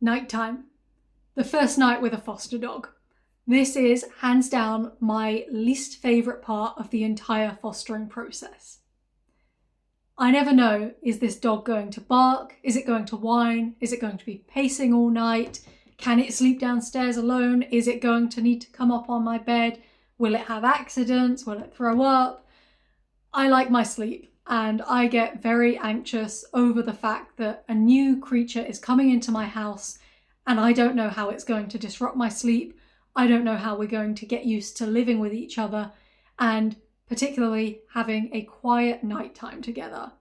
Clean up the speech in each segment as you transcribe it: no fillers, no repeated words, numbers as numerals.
Nighttime. The first night with a foster dog. This is hands down my least favourite part of the entire fostering process. I never know, is this dog going to bark? Is it going to whine? Is it going to be pacing all night? Can it sleep downstairs alone? Is it going to need to come up on my bed? Will it have accidents? Will it throw up? I like my sleep, and I get very anxious over the fact that a new creature is coming into my house and I don't know how it's going to disrupt my sleep. I don't know how we're going to get used to living with each other and particularly having a quiet nighttime together.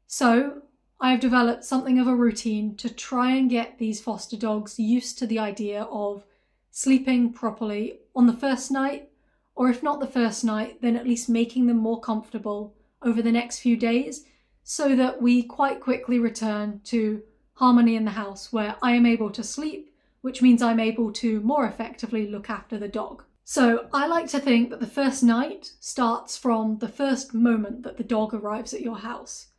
So I've developed something of a routine to try and get these foster dogs used to the idea of sleeping properly on the first night, or if not the first night, then at least making them more comfortable over the next few days so that we quite quickly return to harmony in the house where I am able to sleep, which means I'm able to more effectively look after the dog. So I like to think that the first night starts from the first moment that the dog arrives at your house.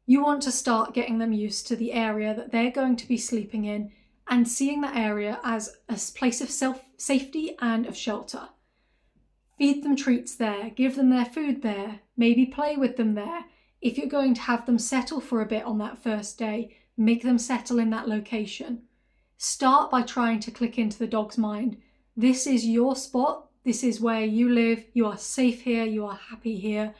You want to start getting them used to the area that they're going to be sleeping in and seeing that area as a place of safety and of shelter. Feed them treats there, give them their food there, maybe play with them there. If you're going to have them settle for a bit on that first day, make them settle in that location. Start by trying to click into the dog's mind. This is your spot, this is where you live, you are safe here, you are happy here,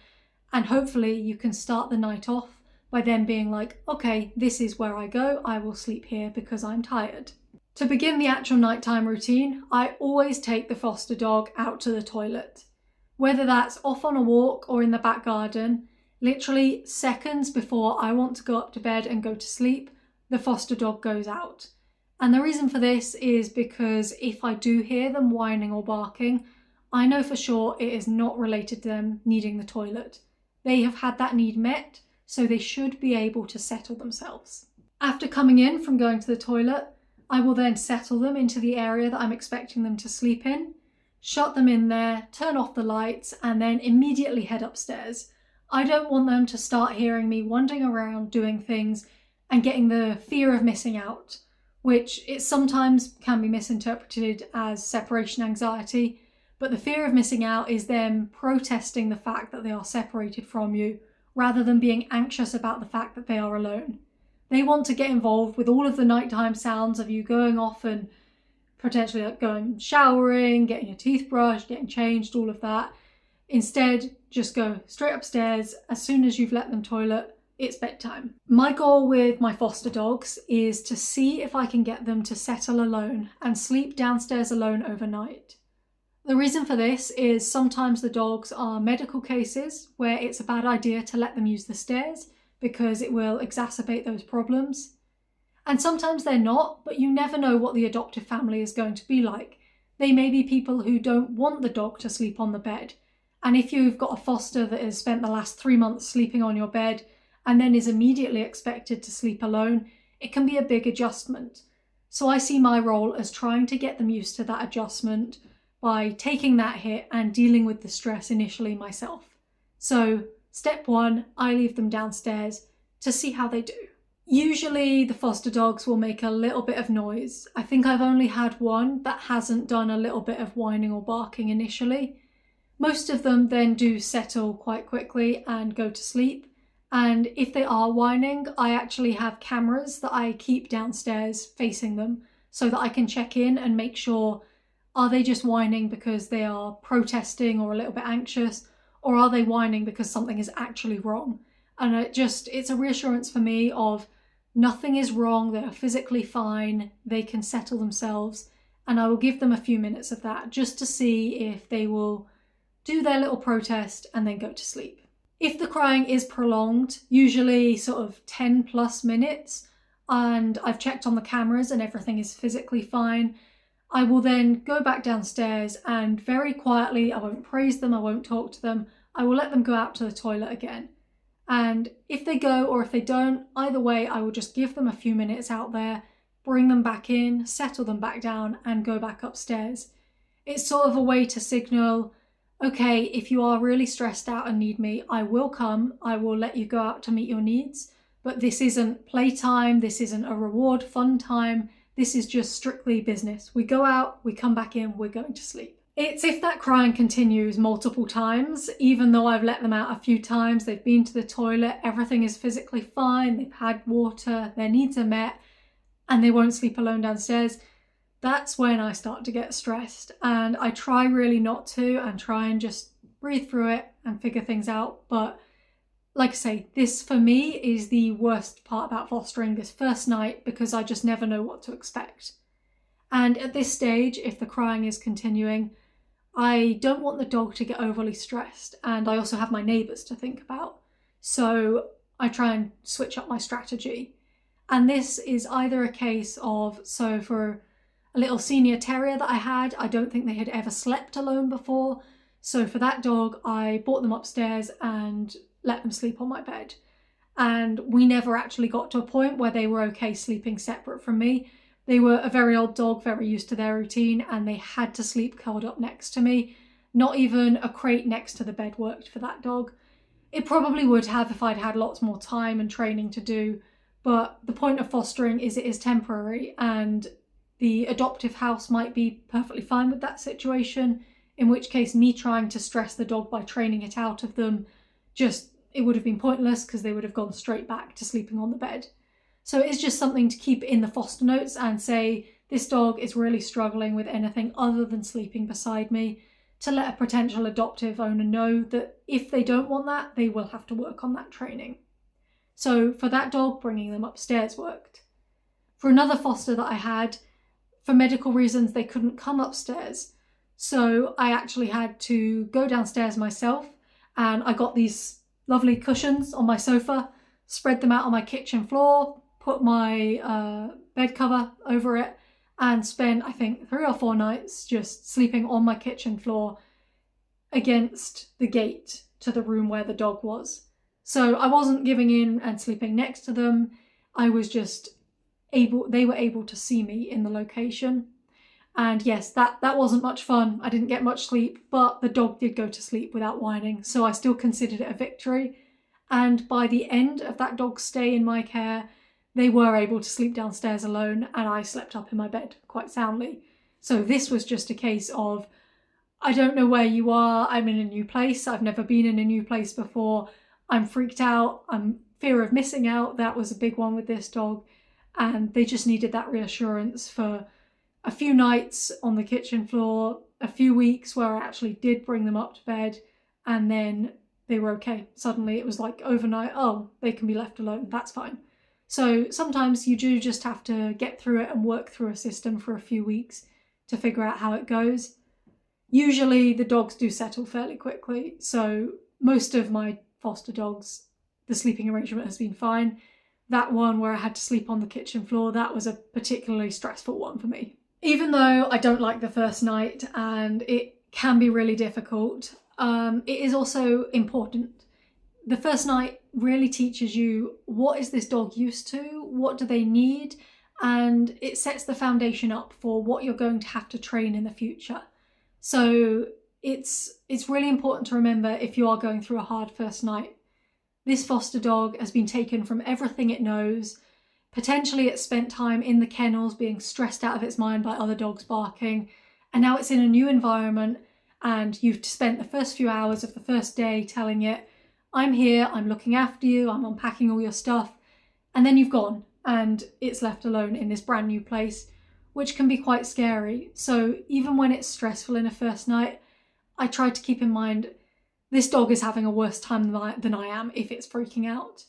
and hopefully you can start the night off by them being like, okay, this is where I go, I will sleep here because I'm tired. To begin the actual nighttime routine, I always take the foster dog out to the toilet. Whether that's off on a walk or in the back garden, literally seconds before I want to go up to bed and go to sleep, the foster dog goes out. And the reason for this is because if I do hear them whining or barking, I know for sure it is not related to them needing the toilet. They have had that need met, so they should be able to settle themselves. After coming in from going to the toilet, I will then settle them into the area that I'm expecting them to sleep in, shut them in there, turn off the lights, and then immediately head upstairs. I don't want them to start hearing me wandering around doing things and getting the fear of missing out, which it sometimes can be misinterpreted as separation anxiety, but the fear of missing out is them protesting the fact that they are separated from you rather than being anxious about the fact that they are alone. They want to get involved with all of the nighttime sounds of you going off and potentially going showering, getting your teeth brushed, getting changed, all of that. Instead, just go straight upstairs. As soon as you've let them toilet, it's bedtime. My goal with my foster dogs is to see if I can get them to settle alone and sleep downstairs alone overnight. The reason for this is sometimes the dogs are medical cases where it's a bad idea to let them use the stairs because it will exacerbate those problems. And sometimes they're not, but you never know what the adoptive family is going to be like. They may be people who don't want the dog to sleep on the bed. And if you've got a foster that has spent the last 3 months sleeping on your bed and then is immediately expected to sleep alone, it can be a big adjustment. So I see my role as trying to get them used to that adjustment by taking that hit and dealing with the stress initially myself. So step 1, I leave them downstairs to see how they do. Usually the foster dogs will make a little bit of noise. I think I've only had one that hasn't done a little bit of whining or barking initially. Most of them then do settle quite quickly and go to sleep. And if they are whining, I actually have cameras that I keep downstairs facing them so that I can check in and make sure, are they just whining because they are protesting or a little bit anxious, or are they whining because something is actually wrong? And it's a reassurance for me of nothing is wrong, they are physically fine, they can settle themselves, and I will give them a few minutes of that just to see if they will do their little protest and then go to sleep. If the crying is prolonged, usually sort of 10 plus minutes, and I've checked on the cameras and everything is physically fine, I will then go back downstairs and very quietly, I won't praise them, I won't talk to them, I will let them go out to the toilet again. And if they go or if they don't, either way, I will just give them a few minutes out there, bring them back in, settle them back down and go back upstairs. It's sort of a way to signal, okay, if you are really stressed out and need me, I will come, I will let you go out to meet your needs, but this isn't playtime, this isn't a reward fun time, This is just strictly business. We go out, we come back in, we're going to sleep. It's if that crying continues multiple times, even though I've let them out a few times, they've been to the toilet, everything is physically fine, they've had water, their needs are met, and they won't sleep alone downstairs, that's when I start to get stressed. And I try really not to and try and just breathe through it and figure things out. But like I say, this for me is the worst part about fostering, this first night, because I just never know what to expect. And at this stage, if the crying is continuing, I don't want the dog to get overly stressed, and I also have my neighbours to think about. So I try and switch up my strategy. And this is either a case of, so for a little senior terrier that I had, I don't think they had ever slept alone before. So for that dog, I brought them upstairs and let them sleep on my bed. And we never actually got to a point where they were okay sleeping separate from me. They were a very old dog, very used to their routine, and they had to sleep curled up next to me. Not even a crate next to the bed worked for that dog. It probably would have if I'd had lots more time and training to do, but the point of fostering is it is temporary, and the adoptive house might be perfectly fine with that situation, in which case me trying to stress the dog by training it out of them, it would have been pointless because they would have gone straight back to sleeping on the bed. So it's just something to keep in the foster notes and say, this dog is really struggling with anything other than sleeping beside me, to let a potential adoptive owner know that if they don't want that, they will have to work on that training. So for that dog, bringing them upstairs worked. For another foster that I had, for medical reasons, they couldn't come upstairs. So I actually had to go downstairs myself, and I got these lovely cushions on my sofa, spread them out on my kitchen floor, put my bed cover over it, and spent, I think, 3 or 4 nights just sleeping on my kitchen floor against the gate to the room where the dog was. So I wasn't giving in and sleeping next to them. I was just they were able to see me in the location. And yes, that wasn't much fun. I didn't get much sleep, but the dog did go to sleep without whining, so I still considered it a victory. And by the end of that dog's stay in my care, they were able to sleep downstairs alone, and I slept up in my bed quite soundly. So this was just a case of, I don't know where you are, I'm in a new place, I've never been in a new place before, I'm freaked out, I'm fear of missing out. That was a big one with this dog, and they just needed that reassurance for a few nights on the kitchen floor, a few weeks where I actually did bring them up to bed, and then they were okay. Suddenly it was like overnight, oh, they can be left alone, that's fine. So sometimes you do just have to get through it and work through a system for a few weeks to figure out how it goes. Usually the dogs do settle fairly quickly, so most of my foster dogs, the sleeping arrangement has been fine. That one where I had to sleep on the kitchen floor, that was a particularly stressful one for me. Even though I don't like the first night and it can be really difficult, it is also important. The first night really teaches you, what is this dog used to? What do they need? And it sets the foundation up for what you're going to have to train in the future. So it's really important to remember if you are going through a hard first night. This foster dog has been taken from everything it knows. Potentially it spent time in the kennels being stressed out of its mind by other dogs barking, and now it's in a new environment, and you've spent the first few hours of the first day telling it, I'm here, I'm looking after you, I'm unpacking all your stuff, and then you've gone and it's left alone in this brand new place, which can be quite scary. So even when it's stressful in a first night, I try to keep in mind this dog is having a worse time than I am if it's freaking out.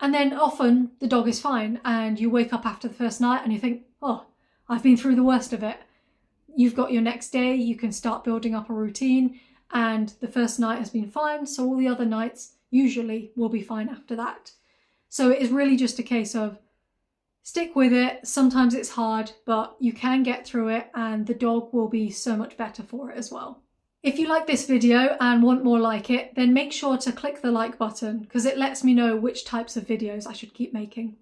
And then often the dog is fine, and you wake up after the first night and you think, oh, I've been through the worst of it. You've got your next day, you can start building up a routine, and the first night has been fine, so all the other nights usually will be fine after that. So it is really just a case of stick with it. Sometimes it's hard, but you can get through it, and the dog will be so much better for it as well. If you like this video and want more like it, then make sure to click the like button because it lets me know which types of videos I should keep making.